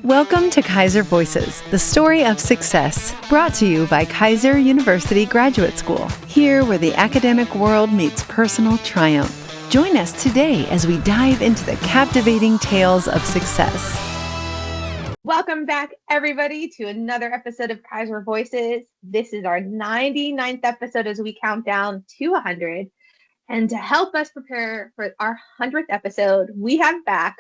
Welcome to Keiser Voices, the story of success, brought to you by Keiser University Graduate School, here where the academic world meets personal triumph. Join us today as we dive into the captivating tales of success. Welcome back, everybody, to another episode of Keiser Voices. This is our 99th episode as we count down to 100. And to help us prepare for our 100th episode, we have back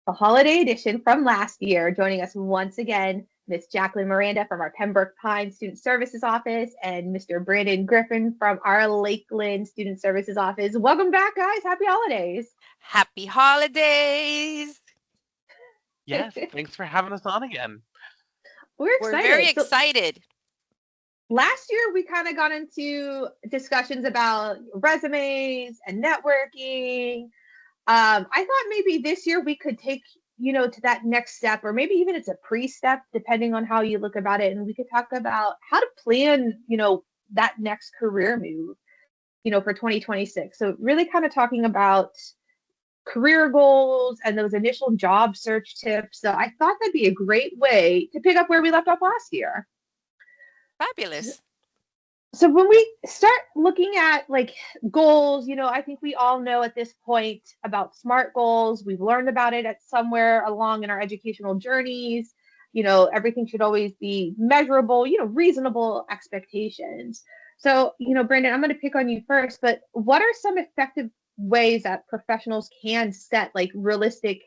a holiday edition from last year. Joining us once again, Ms. Jakelin Miranda from our Pembroke Pines Student Services Office and Mr. Brandon Griffin from our Lakeland Student Services Office. Welcome back, guys. Happy holidays. Happy holidays. Yes, thanks for having us on again. We're excited. We're very excited. Last year, we kind of got into discussions about resumes and networking. I thought maybe this year we could take, to that next step, or maybe even it's a pre-step, depending on how you look about it. And we could talk about how to plan, that next career move, for 2026. So really kind of talking about career goals and those initial job search tips. So I thought that'd be a great way to pick up where we left off last year. Fabulous. So when we start looking at goals, I think we all know at this point about SMART goals. We've learned about it at somewhere along in our educational journeys. Everything should always be measurable, reasonable expectations. So, Brandon, I'm going to pick on you first, but what are some effective ways that professionals can set realistic,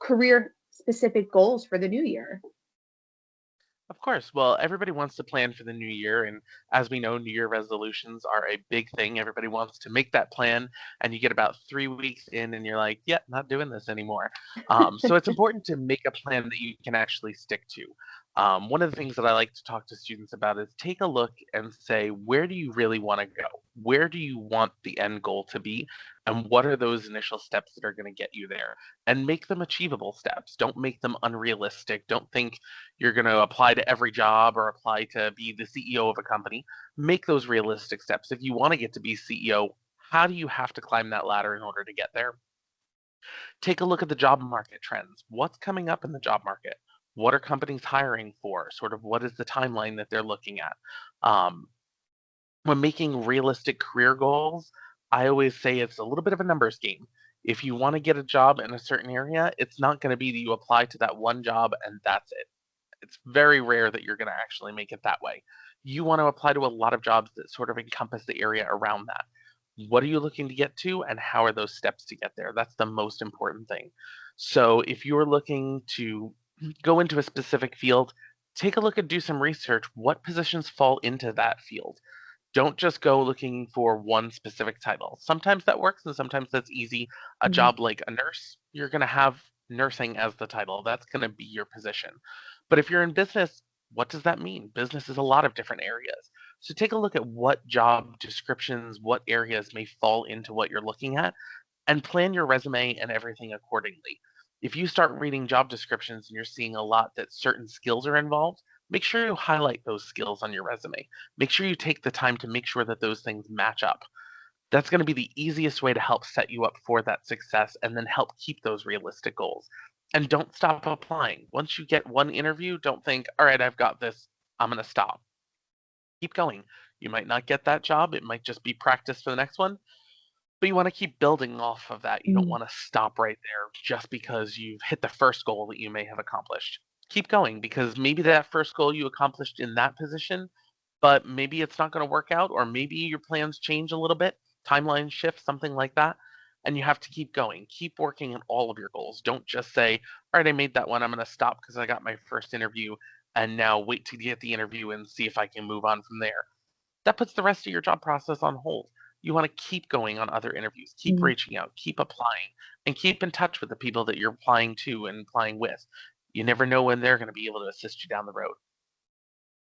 career specific goals for the new year? Of course. Well, everybody wants to plan for the new year. And as we know, New Year resolutions are a big thing. Everybody wants to make that plan. And you get about 3 weeks in and you're like, yeah, not doing this anymore. So it's important to make a plan that you can actually stick to. One of the things that I like to talk to students about is take a look and say, where do you really want to go? Where do you want the end goal to be? And what are those initial steps that are going to get you there? And make them achievable steps. Don't make them unrealistic. Don't think you're going to apply to every job or apply to be the CEO of a company. Make those realistic steps. If you want to get to be CEO, how do you have to climb that ladder in order to get there? Take a look at the job market trends. What's coming up in the job market? What are companies hiring for? Sort of what is the timeline that they're looking at? When making realistic career goals, I always say it's a little bit of a numbers game. If you want to get a job in a certain area, it's not going to be that you apply to that one job and that's it. It's very rare that you're going to actually make it that way. You want to apply to a lot of jobs that sort of encompass the area around that. What are you looking to get to and how are those steps to get there? That's the most important thing. So if you're looking to go into a specific field, take a look and do some research. What positions fall into that field? Don't just go looking for one specific title. Sometimes that works and sometimes that's easy. A job like a nurse, you're going to have nursing as the title. That's going to be your position. But if you're in business, what does that mean? Business is a lot of different areas. So take a look at what job descriptions, what areas may fall into what you're looking at, and plan your resume and everything accordingly. If you start reading job descriptions and you're seeing a lot that certain skills are involved, make sure you highlight those skills on your resume. Make sure you take the time to make sure that those things match up. That's going to be the easiest way to help set you up for that success and then help keep those realistic goals. And don't stop applying. Once you get one interview, don't think, all right, I've got this, I'm going to stop. Keep going. You might not get that job. It might just be practice for the next one. But you want to keep building off of that. You don't want to stop right there just because you've hit the first goal that you may have accomplished. Keep going because maybe that first goal you accomplished in that position, but maybe it's not going to work out, or maybe your plans change a little bit, timeline shift, something like that. And you have to keep going. Keep working on all of your goals. Don't just say, all right, I made that one. I'm going to stop because I got my first interview and now wait to get the interview and see if I can move on from there. That puts the rest of your job process on hold. You want to keep going on other interviews, keep reaching out, keep applying, and keep in touch with the people that you're applying to and applying with. You never know when they're going to be able to assist you down the road.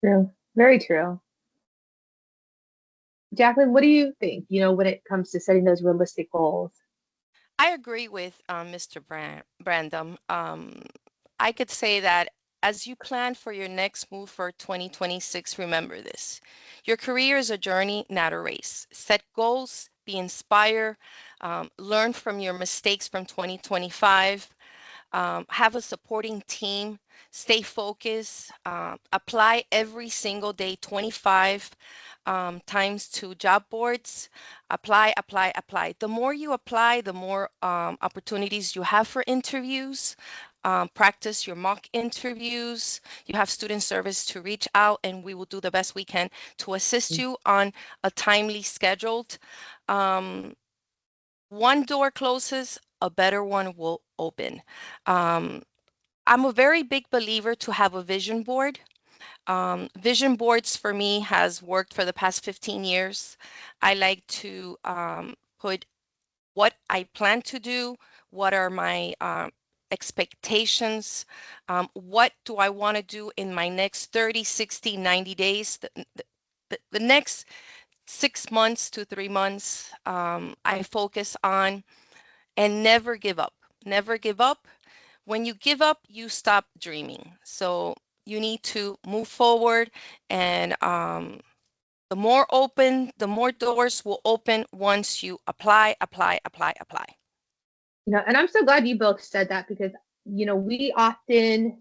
True. Very true. Jakelin, what do you think, when it comes to setting those realistic goals? I agree with Mr. Brandon. I could say that as you plan for your next move for 2026, remember this. Your career is a journey, not a race. Set goals, be inspired, learn from your mistakes from 2025. have a supporting team, stay focused, apply every single day 25 times to job boards. Apply, apply, apply. The more you apply, the more opportunities you have for interviews. Practice your mock interviews. You have student service to reach out, and we will do the best we can to assist you on a timely scheduled. One door closes, a better one will open. I'm a very big believer to have a vision board. Vision boards for me has worked for the past 15 years. I like to put what I plan to do, what are my expectations, what do I want to do in my next 30, 60, 90 days, the next 6 months to 3 months. I focus on and never give up. Never give up. When you give up, you stop dreaming. So you need to move forward, and the more doors will open once you apply, apply, apply, apply. And I'm so glad you both said that, because, we often,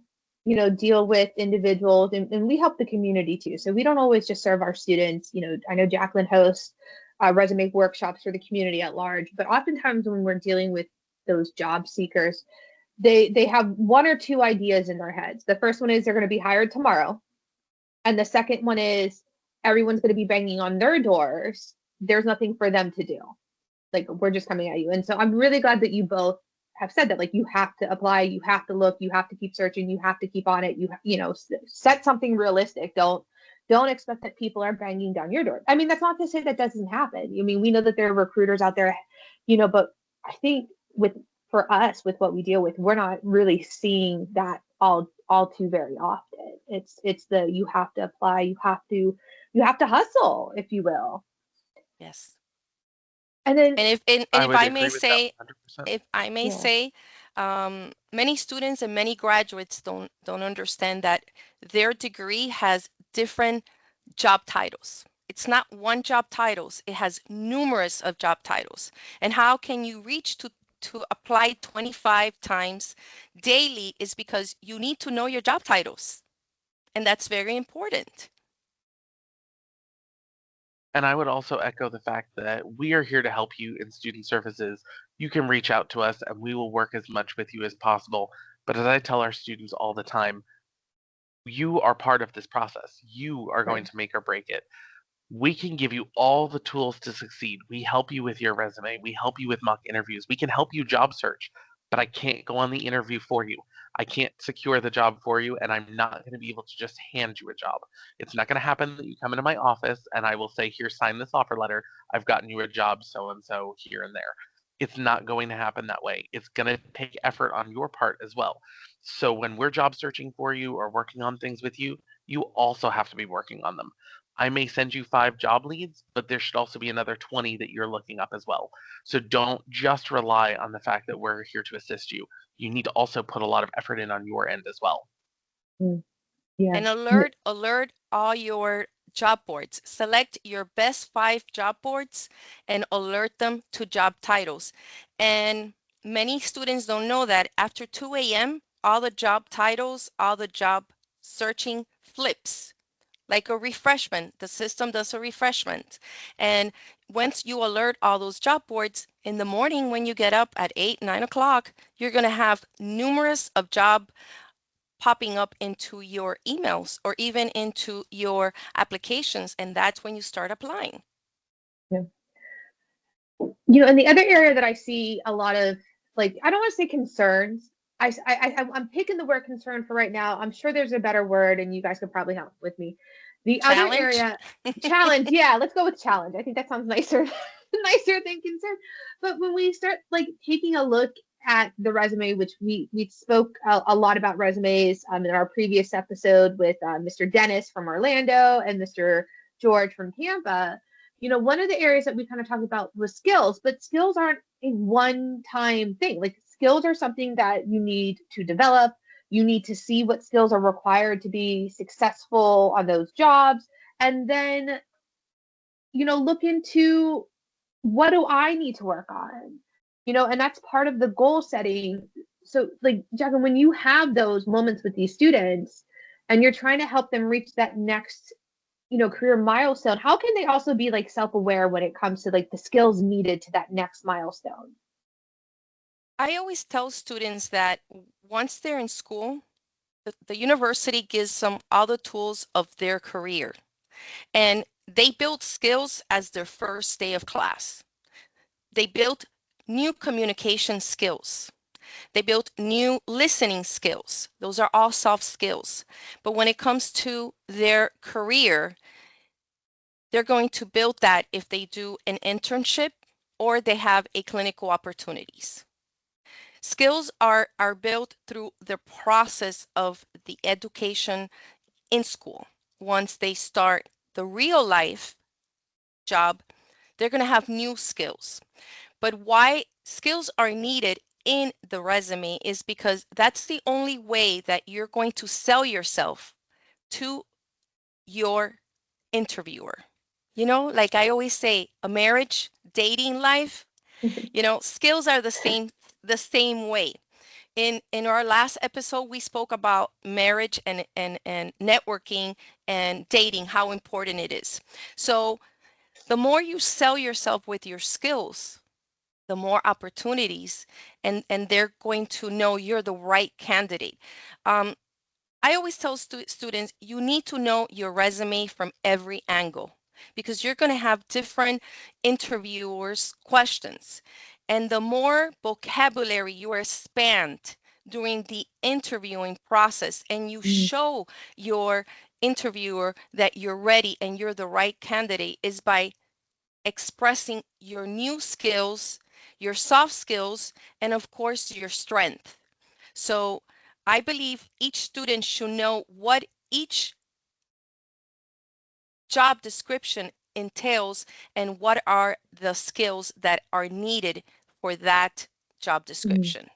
deal with individuals, and we help the community too. So we don't always just serve our students. I know Jakelin hosts resume workshops for the community at large, but oftentimes when we're dealing with those job seekers, they have one or two ideas in their heads. The first one is they're going to be hired tomorrow. And the second one is everyone's going to be banging on their doors. There's nothing for them to do. Like, we're just coming at you. And so I'm really glad that you both have said that. Like, you have to apply, you have to look, you have to keep searching, you have to keep on it. Set something realistic. Don't expect that people are banging down your door. I mean, that's not to say that doesn't happen. I mean, we know that there are recruiters out there, but I think for us, with what we deal with, we're not really seeing that all too very often. It's you have to apply, you have to hustle, if you will. Yes. And then, if I may say, 100%. if I may say, many students and many graduates don't understand that their degree has different job titles. It's not one job titles. It has numerous of job titles. And how can you reach to apply 25 times daily is because you need to know your job titles. And that's very important. And I would also echo the fact that we are here to help you in student services. You can reach out to us and we will work as much with you as possible. But as I tell our students all the time, you are part of this process. You are going to make or break it. We can give you all the tools to succeed. We help you with your resume. We help you with mock interviews. We can help you job search, but I can't go on the interview for you. I can't secure the job for you, and I'm not going to be able to just hand you a job. It's not going to happen that you come into my office and I will say, here, sign this offer letter. I've gotten you a job so-and-so here and there. It's not going to happen that way. It's going to take effort on your part as well. So when we're job searching for you or working on things with you, you also have to be working on them. I may send you 5 job leads, but there should also be another 20 that you're looking up as well. So don't just rely on the fact that we're here to assist you. You need to also put a lot of effort in on your end as well. Yeah. And alert all your job boards. Select your best 5 job boards and alert them to job titles. And many students don't know that after 2 a.m., all the job titles, all the job searching flips. Like a refreshment, the system does a refreshment. And once you alert all those job boards in the morning, when you get up at 8, 9 o'clock, you're going to have numerous of job popping up into your emails or even into your applications. And that's when you start applying. Yeah. And the other area that I see a lot of, like, I don't want to say concerns. I'm picking the word concern for right now. I'm sure there's a better word, and you guys could probably help with me. The Challenge? other area, challenge. Yeah, let's go with challenge. I think that sounds nicer than concern. But when we start taking a look at the resume, which we spoke a lot about resumes in our previous episode with Mr. Dennis from Orlando and Mr. George from Tampa. One of the areas that we kind of talked about was skills, but skills aren't a one-time thing. Like, skills are something that you need to develop. You need to see what skills are required to be successful on those jobs. And then, look into, what do I need to work on? And that's part of the goal setting So like, Jacqueline, when you have those moments with these students and you're trying to help them reach that next, career milestone, how can they also be like self-aware when it comes to like the skills needed to that next milestone? I always tell students that once they're in school, the university gives them all the tools of their career, and they build skills as their first day of class. They built new communication skills. They built new listening skills. Those are all soft skills. But when it comes to their career, they're going to build that if they do an internship or they have a clinical opportunities. Skills are built through the process of the education in school. Once they start the real life job, they're going to have new skills. But why skills are needed in the resume is because that's the only way that you're going to sell yourself to your interviewer. Like I always say, a marriage, dating life, skills are the same way. In our last episode, we spoke about marriage and networking and dating, how important it is. So the more you sell yourself with your skills, the more opportunities, and they're going to know you're the right candidate. Um, I always tell students, you need to know your resume from every angle because you're going to have different interviewers' questions. And the more vocabulary you expand during the interviewing process and you show your interviewer that you're ready and you're the right candidate is by expressing your new skills, your soft skills, and of course, your strength. So I believe each student should know what each job description entails and what are the skills that are needed for that job description.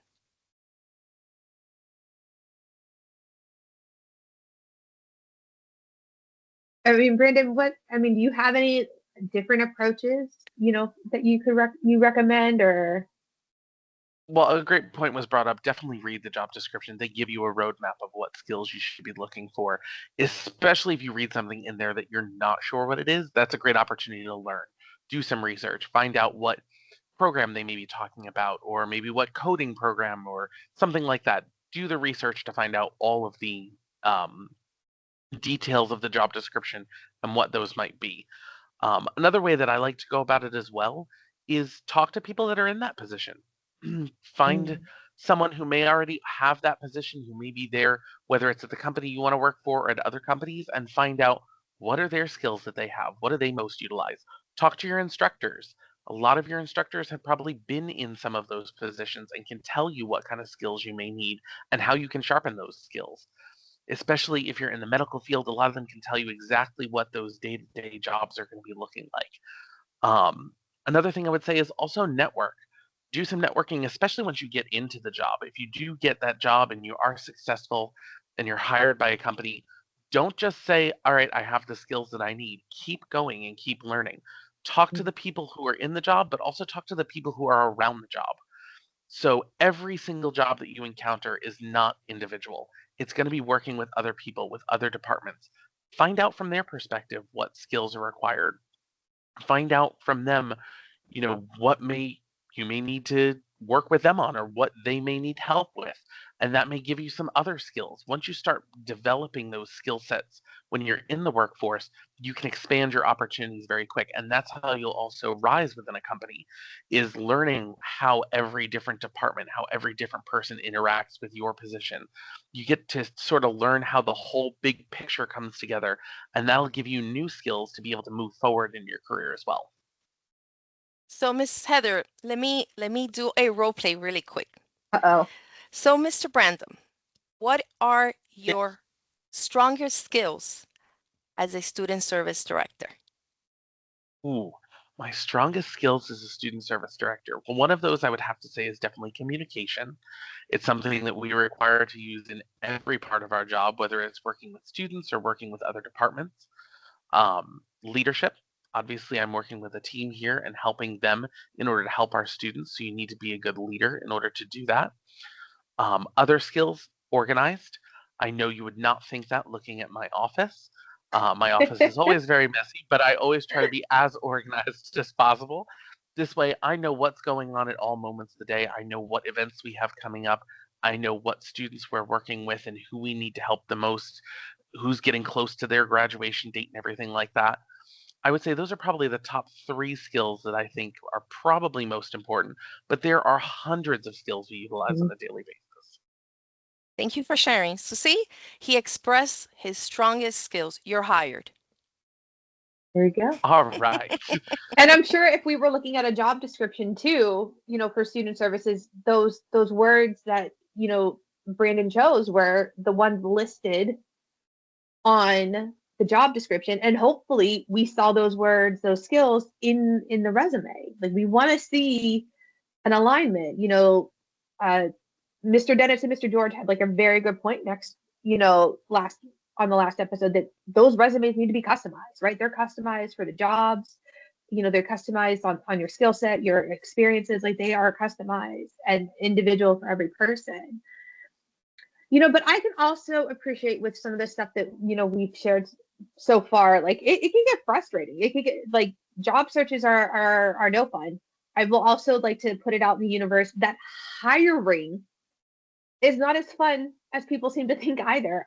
I mean, Brandon, do you have any different approaches, that you recommend or? Well, a great point was brought up. Definitely read the job description. They give you a roadmap of what skills you should be looking for, especially if you read something in there that you're not sure what it is. That's a great opportunity to learn. Do some research, find out what program they may be talking about, or maybe what coding program or something like that. Do the research to find out all of the um, details of the job description and what those might be. Another way that I like to go about it as well is talk to people that are in that position. Find someone who may already have that position, who may be there, whether it's at the company you want to work for or at other companies, and find out what are their skills that they have. What do they most utilize? Talk to your instructors. A lot of your instructors have probably been in some of those positions and can tell you what kind of skills you may need and how you can sharpen those skills. Especially if you're in the medical field, a lot of them can tell you exactly what those day-to-day jobs are going to be looking like. Another thing I would say is also network. Do some networking, especially once you get into the job. If you do get that job and you are successful and you're hired by a company, don't just say, all right, I have the skills that I need. Keep going and keep learning. Talk to the people who are in the job, but also talk to the people who are around the job. So every single job that you encounter is not individual. It's going to be working with other people, with other departments. Find out from their perspective what skills are required. Find out from them, what you may need to work with them on or what they may need help with. And that may give you some other skills. Once you start developing those skill sets when you're in the workforce, you can expand your opportunities very quick. And that's how you'll also rise within a company, is learning how every different department, how every different person interacts with your position. You get to sort of learn how the whole big picture comes together, and that'll give you new skills to be able to move forward in your career as well. So Miss Heather, let me do a role play really quick. Uh-oh. So Mr. Brandon, what are Yeah. your strongest skills as a student service director? Ooh, my strongest skills as a student service director. Well, one of those I would have to say is definitely communication. It's something that we require to use in every part of our job, whether it's working with students or working with other departments. Leadership. Obviously, I'm working with a team here and helping them in order to help our students. So you need to be a good leader in order to do that. Other skills, organized. I know you would not think that looking at my office. My office is always very messy, but I always try to be as organized as possible. This way, I know what's going on at all moments of the day. I know what events we have coming up. I know what students we're working with and who we need to help the most, who's getting close to their graduation date and everything like that. I would say those are probably the top three skills that I think are probably most important, but there are hundreds of skills we utilize on a daily basis. Thank you for sharing. So see, he expressed his strongest skills. You're hired. There you go. All right. And I'm sure if we were looking at a job description too, for student services, those words that, Brandon chose were the ones listed on the job description. And hopefully we saw those words, those skills in the resume. Like, we want to see an alignment. Mr. Dennis and Mr. George had like a very good point on the last episode, that those resumes need to be customized, right? They're customized for the jobs. They're customized on your skill set, your experiences. Like, they are customized and individual for every person. But I can also appreciate with some of the stuff that, we've shared so far, like it can get frustrating. It can get like, job searches are no fun. I will also like to put it out in the universe that hiring is not as fun as people seem to think either.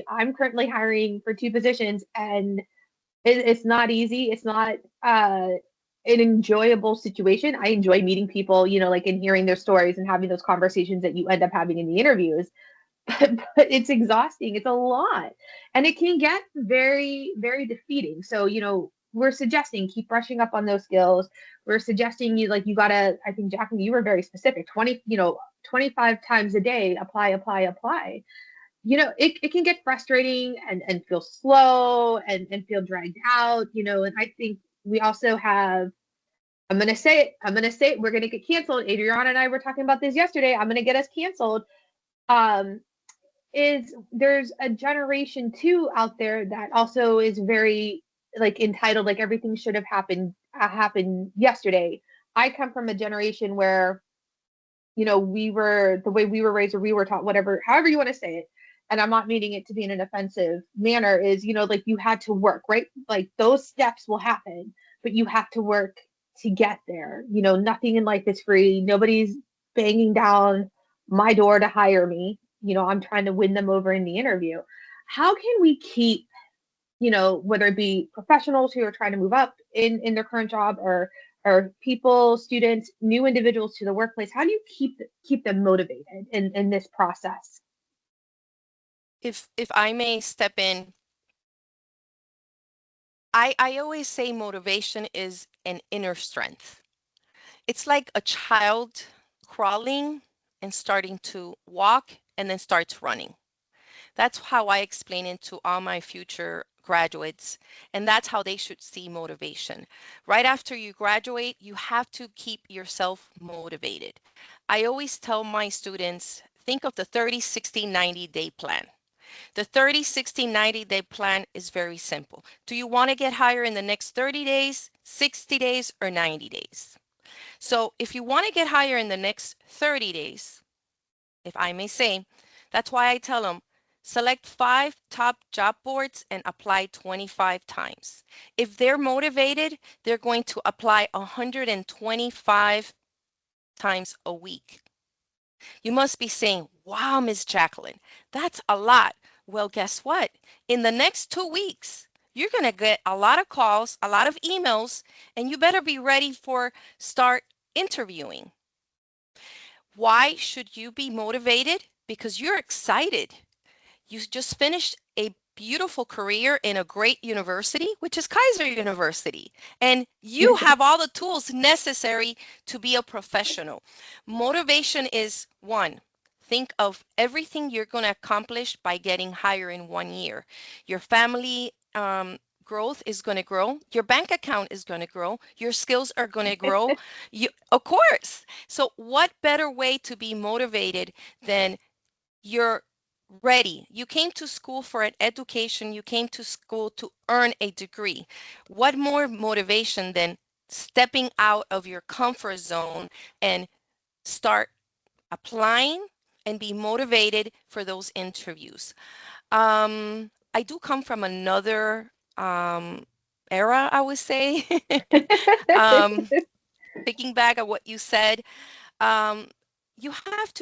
I'm currently hiring for 2 positions, and it's not easy. It's not an enjoyable situation. I enjoy meeting people, like, and hearing their stories and having those conversations that you end up having in the interviews. But it's exhausting. It's a lot, and it can get very, very defeating. So, we're suggesting keep brushing up on those skills. We're suggesting you gotta, I think, Jakelin, you were very specific, 25 times a day, apply. It can get frustrating and feel slow and feel dragged out, and I think we also have, I'm going to say it, we're going to get canceled. Adriana and I were talking about this yesterday. I'm going to get us canceled. Is there's a generation 2 out there that also is very like entitled, like everything should have happened yesterday. I come from a generation where, we were, the way we were raised, or we were taught, whatever, however you want to say it, and I'm not meaning it to be in an offensive manner, is, like, you had to work, right? Like, those steps will happen, but you have to work to get there. Nothing in life is free. Nobody's banging down my door to hire me. I'm trying to win them over in the interview. How can we keep, whether it be professionals who are trying to move up in their current job, or people, students, new individuals to the workplace, how do you keep them motivated in this process? If I may step in, I always say motivation is an inner strength. It's like a child crawling and starting to walk and then starts running. That's how I explain it to all my future graduates, and that's how they should see motivation. Right after you graduate, you have to keep yourself motivated. I always tell my students, think of the 30, 60, 90-day plan. The 30, 60, 90-day plan is very simple. Do you want to get higher in the next 30 days, 60 days, or 90 days? So if you want to get higher in the next 30 days, if I may say, that's why I tell them, select 5 top job boards and apply 25 times. If they're motivated, they're going to apply 125 times a week. You must be saying, wow, Ms. Jakelin, that's a lot. Well, guess what? In the next 2 weeks, you're going to get a lot of calls, a lot of emails, and you better be ready for start interviewing. Why should you be motivated? Because you're excited. You just finished a beautiful career in a great university, which is Keiser University, and you have all the tools necessary to be a professional. Motivation is one. Think of everything you're going to accomplish by getting higher in 1 year. Your family growth is going to grow. Your bank account is going to grow. Your skills are going to grow. Of course. So what better way to be motivated than you're ready? You came to school for an education. You came to school to earn a degree. What more motivation than stepping out of your comfort zone and start applying, and be motivated for those interviews. I do come from another era, I would say. um, Thinking back at what you said, um, you have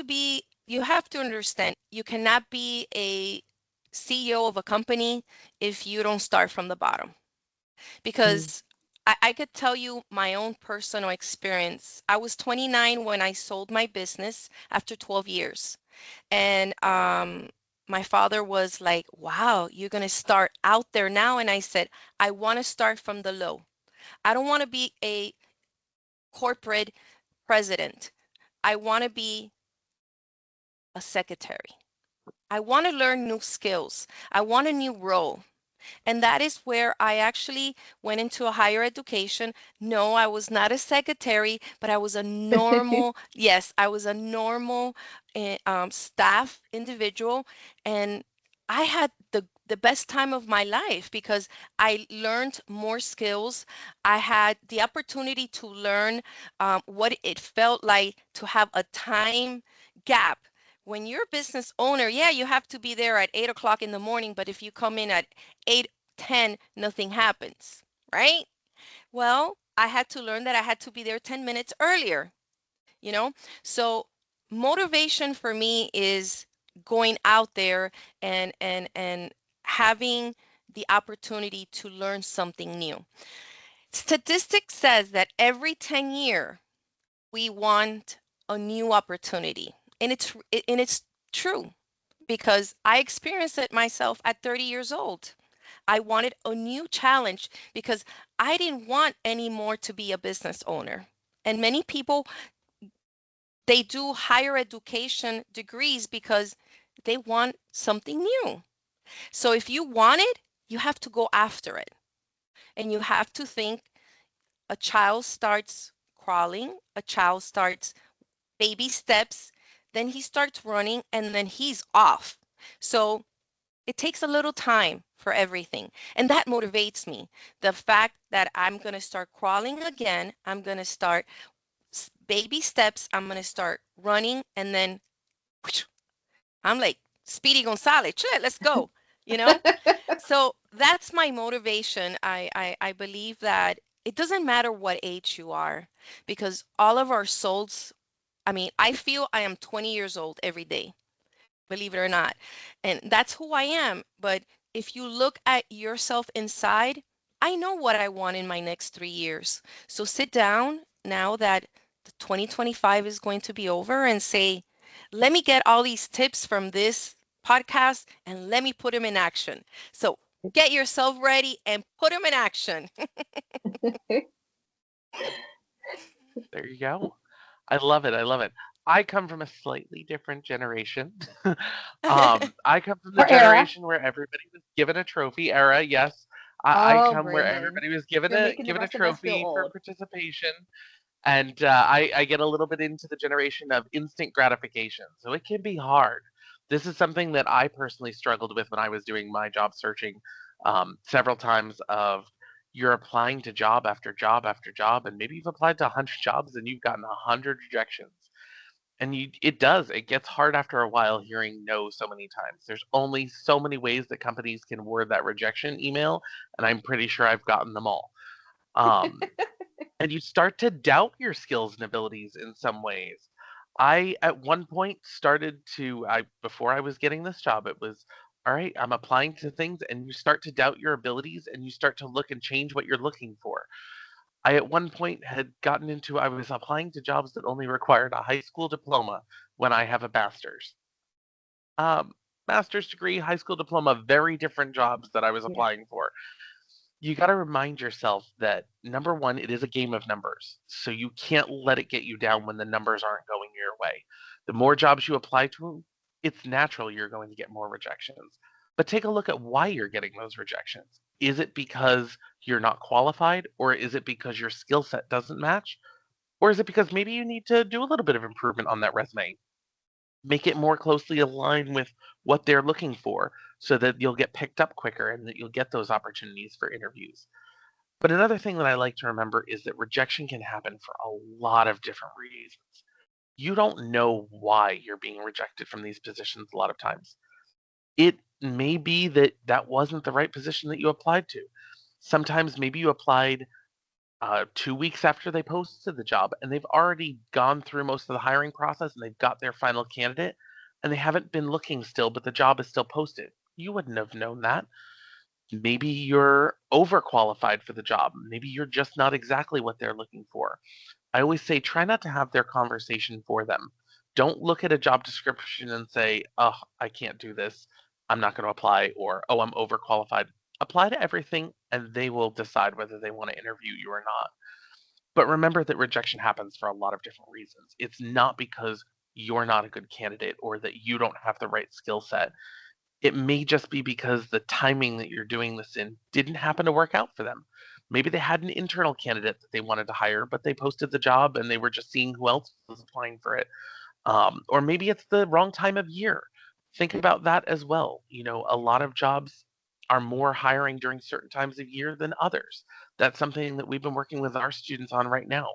to understand, you cannot be a CEO of a company if you don't start from the bottom. Mm. Because I could tell you my own personal experience. I was 29 when I sold my business after 12 years. And my father was like, wow, you're going to start out there now. And I said, I want to start from the low. I don't want to be a corporate president. I want to be a secretary. I want to learn new skills. I want a new role. And that is where I actually went into a higher education. No, I was not a secretary, but I was a normal, yes, I was a normal staff individual. And I had the best time of my life because I learned more skills. I had the opportunity to learn what it felt like to have a time gap. When you're a business owner, yeah, you have to be there at 8 o'clock in the morning, but if you come in at 8:10, nothing happens, right? Well, I had to learn that I had to be there 10 minutes earlier, you know? So motivation for me is going out there and having the opportunity to learn something new. Statistics says that every 10 year we want a new opportunity. And it's true because I experienced it myself at 30 years old. I wanted a new challenge because I didn't want anymore to be a business owner. And many people, they do higher education degrees because they want something new. So if you want it, you have to go after it. And you have to think a child starts crawling, a child starts baby steps, then he starts running, and then he's off. So it takes a little time for everything. And that motivates me. The fact that I'm going to start crawling again, I'm going to start baby steps, I'm going to start running, and then I'm like Speedy Gonzalez, let's go, you know? So that's my motivation. I believe that it doesn't matter what age you are because all of our souls, I mean, I feel I am 20 years old every day, believe it or not. And that's who I am. But if you look at yourself inside, I know what I want in my next 3 years. So sit down now that the 2025 is going to be over and say, let me get all these tips from this podcast and let me put them in action. So get yourself ready and put them in action. There you go. I love it. I love it. I come from a slightly different generation. I come from the Or era. generation where everybody was given a trophy era. Yes, I Oh, come where Brandon. everybody was given You're a making the given a rest of us feel trophy for old. participation, and I get a little bit into the generation of instant gratification. So it can be hard. This is something that I personally struggled with when I was doing my job searching several times. Of you're applying to job after job after job, and maybe you've applied to 100 jobs and you've gotten 100 rejections. And it gets hard after a while hearing no so many times. There's only so many ways that companies can word that rejection email, and I'm pretty sure I've gotten them all. Um, and you start to doubt your skills and abilities in some ways. I at one point started to I before I was getting this job, it was all right, I'm applying to things and you start to doubt your abilities and you start to look and change what you're looking for. I at one point had gotten into I was applying to jobs that only required a high school diploma when I have a master's. Um, master's degree, high school diploma, very different jobs that I was Yeah. applying for. You got to remind yourself that number one, it is a game of numbers. So you can't let it get you down when the numbers aren't going your way. The more jobs you apply to, it's natural you're going to get more rejections. But take a look at why you're getting those rejections. Is it because you're not qualified, or is it because your skill set doesn't match? Or is it because maybe you need to do a little bit of improvement on that resume? Make it more closely aligned with what they're looking for so that you'll get picked up quicker and that you'll get those opportunities for interviews. But another thing that I like to remember is that rejection can happen for a lot of different reasons. you don't know why you're being rejected from these positions a lot of times. It may be that that wasn't the right position that you applied to. Sometimes maybe you applied 2 weeks after they posted the job and they've already gone through most of the hiring process and they've got their final candidate and they haven't been looking still, but the job is still posted. You wouldn't have known that. Maybe you're overqualified for the job. Maybe you're just not exactly what they're looking for. I always say try not to have their conversation for them. Don't look at a job description and say, oh, I can't do this. I'm not going to apply, or oh, I'm overqualified. Apply to everything and they will decide whether they want to interview you or not. But remember that rejection happens for a lot of different reasons. It's not because you're not a good candidate or that you don't have the right skill set. It may just be because the timing that you're doing this in didn't happen to work out for them. Maybe they had an internal candidate that they wanted to hire, but they posted the job and they were just seeing who else was applying for it. Or maybe it's the wrong time of year. Think about that as well. You know, a lot of jobs are more hiring during certain times of year than others. That's something that we've been working with our students on right now.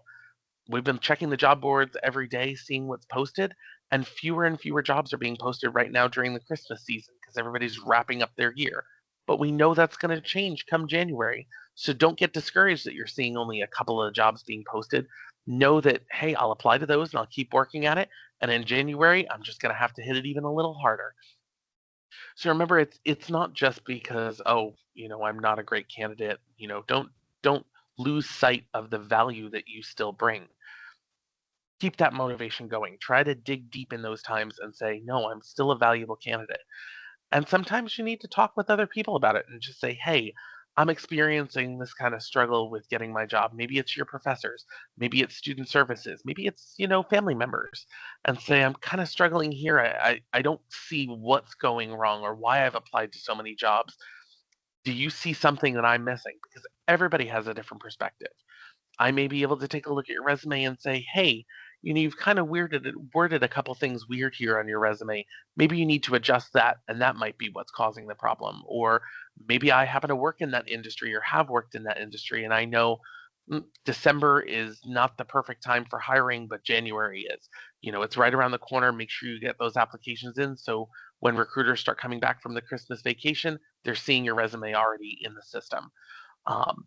We've been checking the job boards every day, seeing what's posted, and fewer jobs are being posted right now during the Christmas season because everybody's wrapping up their year. But we know that's going to change come January. So don't get discouraged that you're seeing only a couple of jobs being posted. Know that, hey, I'll apply to those and I'll keep working at it. And in January, I'm just going to have to hit it even a little harder. So remember, it's not just because, oh, you know, I'm not a great candidate. You know, don't lose sight of the value that you still bring. Keep that motivation going. Try to dig deep in those times and say, no, I'm still a valuable candidate. And sometimes you need to talk with other people about it and just say, hey, I'm experiencing this kind of struggle with getting my job. Maybe it's your professors, maybe it's student services, maybe it's, you know, family members, and say, I'm kind of struggling here. I don't see what's going wrong or why I've applied to so many jobs. Do you see something that I'm missing? Because everybody has a different perspective. I may be able to take a look at your resume and say, hey, you know, you've kind of worded a couple things weird here on your resume. Maybe you need to adjust that, and that might be what's causing the problem. Or maybe I happen to work in that industry or have worked in that industry, and I know December is not the perfect time for hiring, but January is. You know, it's right around the corner. Make sure you get those applications in. So when recruiters start coming back from the Christmas vacation, they're seeing your resume already in the system.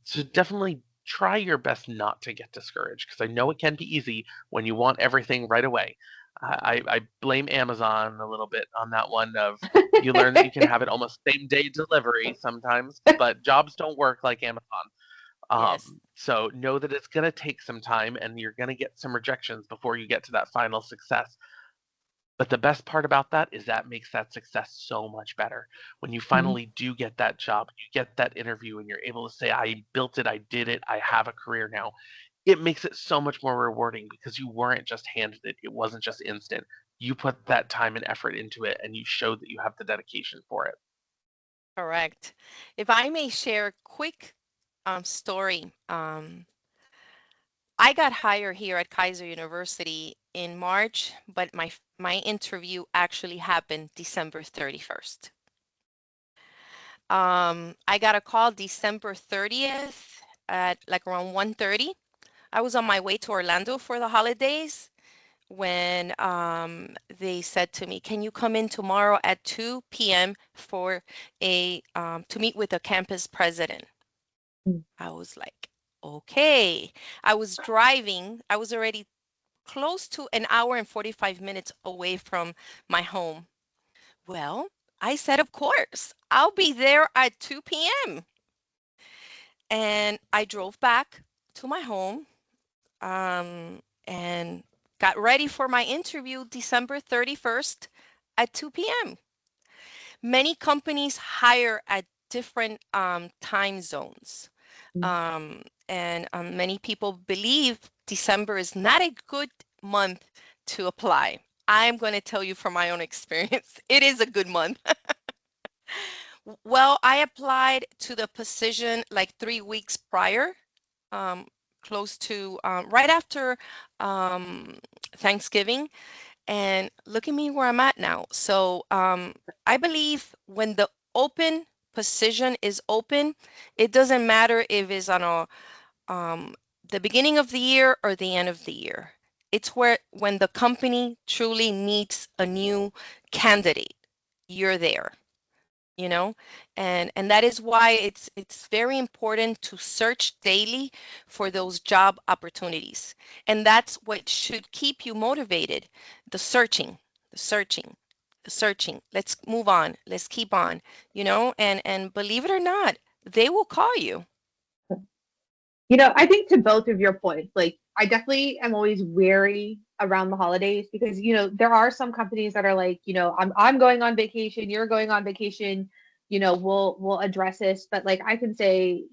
So definitely try your best not to get discouraged because I know it can be easy when you want everything right away. I blame Amazon a little bit on that one of you learn that you can have it almost same day delivery sometimes, but jobs don't work like Amazon. Yes. So know that it's going to take some time and you're going to get some rejections before you get to that final success. But the best part about that is that makes that success so much better. When you finally do get that job, you get that interview, and you're able to say, I built it, I did it, I have a career now. It makes it so much more rewarding because you weren't just handed it. It wasn't just instant. You put that time and effort into it, and you showed that you have the dedication for it. Correct. If I may share a quick story. I got hired here at Keiser University in March, but my interview actually happened December 31st. I got a call December 30th at like around 1:30. I was on my way to Orlando for the holidays when they said to me, "Can you come in tomorrow at 2 p.m. for to meet with the campus president?" I was like, okay. I was driving. I was already close to an hour and 45 minutes away from my home. Well, I said, of course, I'll be there at 2 p.m. And I drove back to my home and got ready for my interview December 31st at 2 p.m. Many companies hire at different time zones. And many people believe December is not a good month to apply. I'm going to tell you from my own experience, it is a good month. Well, I applied to the position like 3 weeks prior, close to right after Thanksgiving. And look at me where I'm at now. So I believe when the open position is open, it doesn't matter if it's on the beginning of the year or the end of the year. It's when the company truly needs a new candidate, you're there, you know, and that is why it's very important to search daily for those job opportunities. And that's what should keep you motivated. The searching, the searching, the searching. Let's move on. Let's keep on, you know, and believe it or not, they will call you. I think to both of your points, like I definitely am always wary around the holidays because, there are some companies that are like, I'm going on vacation, you're going on vacation, we'll address this. But like I can say,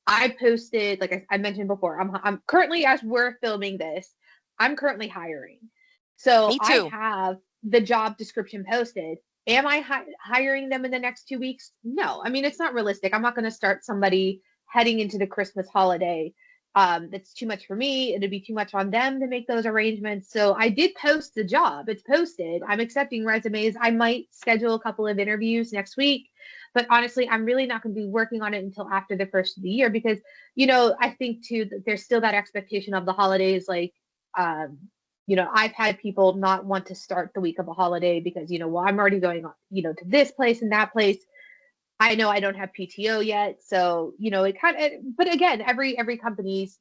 I posted, like I mentioned before, I'm currently, as we're filming this, I'm currently hiring. So Me I too. have the job description posted. Am I hiring them in the next 2 weeks? No. I mean, it's not realistic. I'm not going to start somebody heading into the Christmas holiday. That's too much for me. It'd be too much on them to make those arrangements. So I did post the job. It's posted. I'm accepting resumes. I might schedule a couple of interviews next week, but honestly, I'm really not going to be working on it until after the first of the year because, I think too that there's still that expectation of the holidays. Like, I've had people not want to start the week of a holiday because, well, I'm already going on, to this place and that place. I know I don't have PTO yet, so it kind of. But again, every company's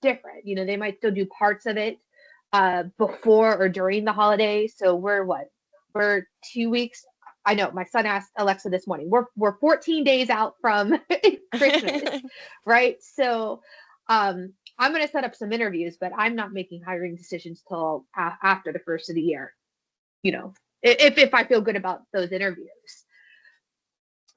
different. They might still do parts of it before or during the holidays. So we're 2 weeks. I know my son asked Alexa this morning. We're 14 days out from Christmas, right? So I'm going to set up some interviews, but I'm not making hiring decisions till after the first of the year. If I feel good about those interviews.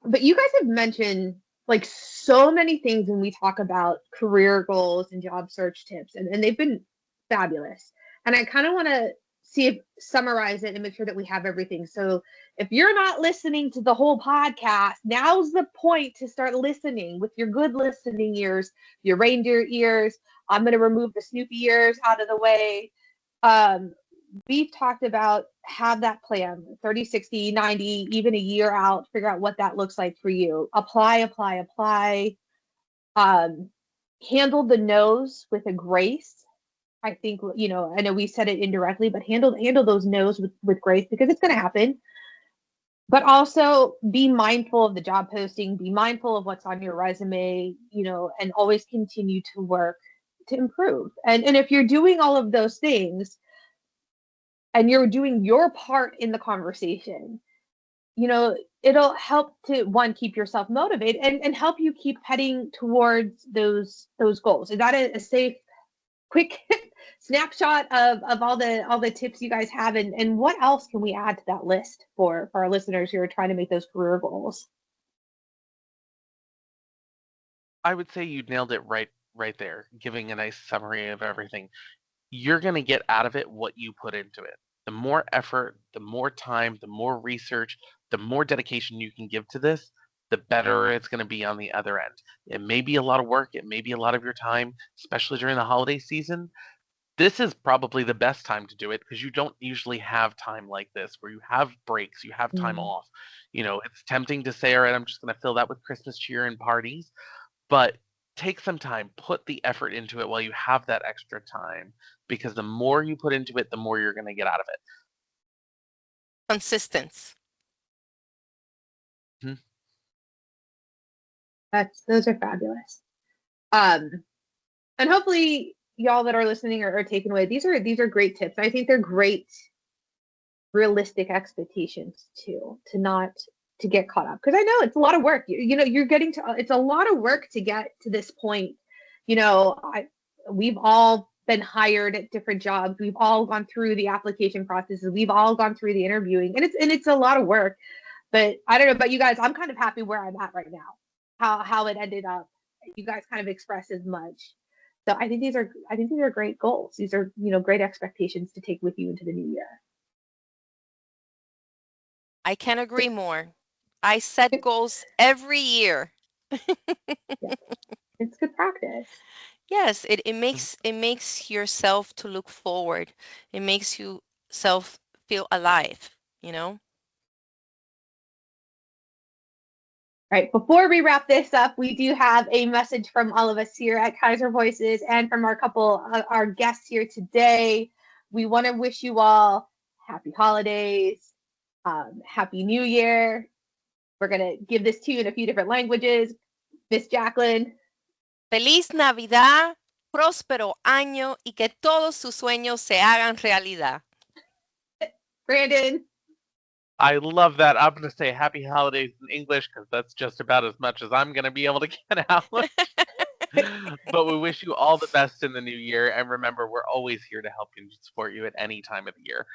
But you guys have mentioned like so many things when we talk about career goals and job search tips, and they've been fabulous. And I kind of want to summarize it and make sure that we have everything. So if you're not listening to the whole podcast, now's the point to start listening with your good listening ears, your reindeer ears. I'm going to remove the Snoopy ears out of the way. We've talked about have that plan 30, 60, 90, even a year out, figure out what that looks like for you. Apply. Handle the no's with a grace. I think, I know we said it indirectly, but handle those no's with grace because it's going to happen. But also be mindful of the job posting, be mindful of what's on your resume, and always continue to work to improve. And if you're doing all of those things, and you're doing your part in the conversation, it'll help to keep yourself motivated and help you keep heading towards those goals. Is that a safe, quick snapshot of all the tips you guys have? And what else can we add to that list for our listeners who are trying to make those career goals? I would say you nailed it right there, giving a nice summary of everything. You're going to get out of it what you put into it. The more effort, the more time, the more research, the more dedication you can give to this, the better it's going to be on the other end. It may be a lot of work. It may be a lot of your time, especially during the holiday season. This is probably the best time to do it because you don't usually have time like this where you have breaks, you have time off. It's tempting to say, all right, I'm just going to fill that with Christmas cheer and parties. But take some time, put the effort into it while you have that extra time, because the more you put into it, the more you're going to get out of it. Consistence. Mm-hmm. Those are fabulous. And hopefully y'all that are listening are taking away. These are great tips. I think they're great realistic expectations too, to get caught up, because I know it's a lot of work. You're getting to, it's a lot of work to get to this point. We've all been hired at different jobs. We've all gone through the application processes. We've all gone through the interviewing, and it's a lot of work. But I don't know about you guys. I'm kind of happy where I'm at right now. How it ended up. You guys kind of express as much. So I think these are great goals. These are great expectations to take with you into the new year. I can't agree more. I set goals every year. Yeah. It's good practice. Yes, it makes yourself to look forward. It makes yourself feel alive, All right, before we wrap this up, we do have a message from all of us here at Keiser Voices and from our guests here today. we want to wish you all happy holidays, happy New Year. We're going to give this to you in a few different languages. Miss Jakelin. Feliz Navidad, próspero año y que todos sus sueños se hagan realidad. Brandon. I love that. I'm going to say happy holidays in English because that's just about as much as I'm going to be able to get out. But we wish you all the best in the new year. And remember, we're always here to help you and support you at any time of the year.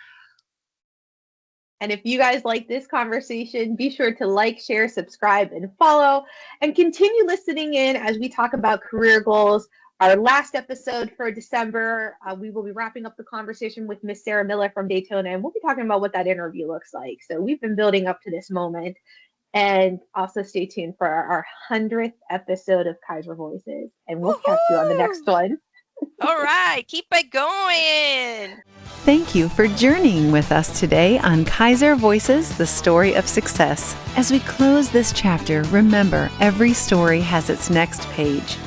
And if you guys like this conversation, be sure to like, share, subscribe, and follow. And continue listening in as we talk about career goals. Our last episode for December, we will be wrapping up the conversation with Miss Sarah Miller from Daytona, and we'll be talking about what that interview looks like. So we've been building up to this moment. And also stay tuned for our 100th episode of Keiser Voices. And we'll catch you on the next one. All right, keep it going. Thank you for journeying with us today on Keiser Voices, the story of success. As we close this chapter, remember every story has its next page.